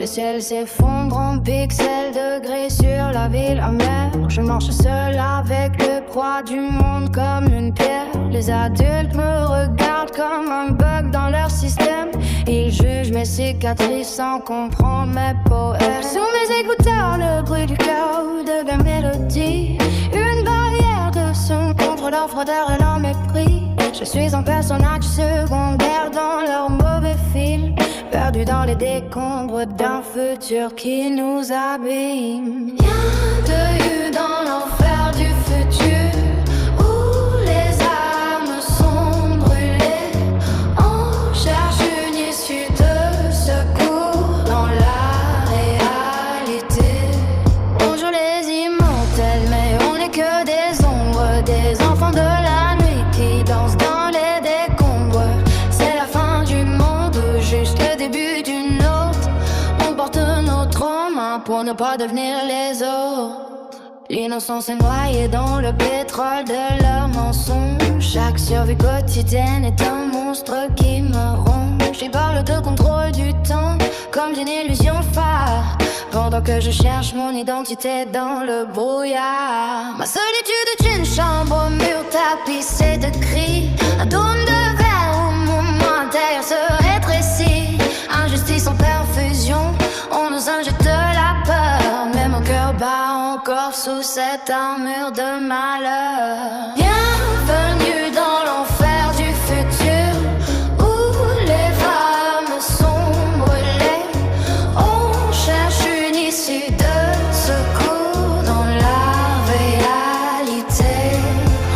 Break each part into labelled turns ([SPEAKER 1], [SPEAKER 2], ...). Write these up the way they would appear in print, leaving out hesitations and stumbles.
[SPEAKER 1] Le ciel s'effondre en pixels, degrés sur la ville amère. Je marche seul avec le poids du monde comme une pierre. Les adultes me regardent comme un bug dans leur système. Ils jugent mes cicatrices sans comprendre mes poèmes. Sous mes écouteurs, le bruit du chaos devient mélodie. Une barrière de son contre leur froideur et leur mépris. Je suis un personnage secondaire dans leur mauvais film, perdu dans les décombres d'un futur qui nous abîme. Rien de eu dans l'enfer du futur, où les âmes sont brûlées. On cherche une issue de secours dans la réalité. On joue les immortels, mais on n'est que des ombres, des enfants de la nuit qui dansent dans les décombres. C'est la fin du monde ou juste le début d'une autre. On porte nos traumas pour ne pas devenir les autres. L'innocence est noyée dans le pétrole de leurs mensonges. Chaque survie quotidienne est un monstre qui me ronge. J'y parle de contrôle du temps comme d'une illusion phare, pendant que je cherche mon identité dans le brouillard. Ma solitude est une chambre au mur tapissé de cris, un dôme de verre où mon moi intérieur se rétrécit. Injustice en perfusion, on nous injecte la peur, mais mon cœur bat encore sous cette armure de malheur. Bienvenue dans l'enfer du futur, où les femmes sont brûlées. On cherche une issue de secours dans la réalité.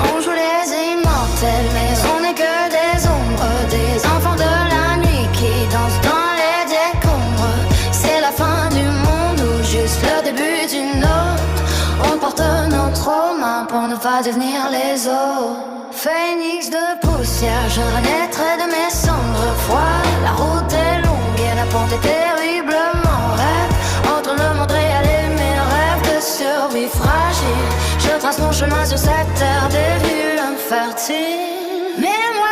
[SPEAKER 1] On joue les immortels, mais on n'est que des ombres, des enfants de la nuit qui dansent dans les décombres. C'est la fin du monde ou juste le début d'une autre. On porte nos traumas pour ne pas devenir les autres. Phénix de poussière, je renaîtrai de mes cendres froides. La route est longue et la pente est terriblement raide. Entre le monde réel et mes rêves de survie fragile, je trace mon chemin sur cette terre des villes infertiles. Mais moi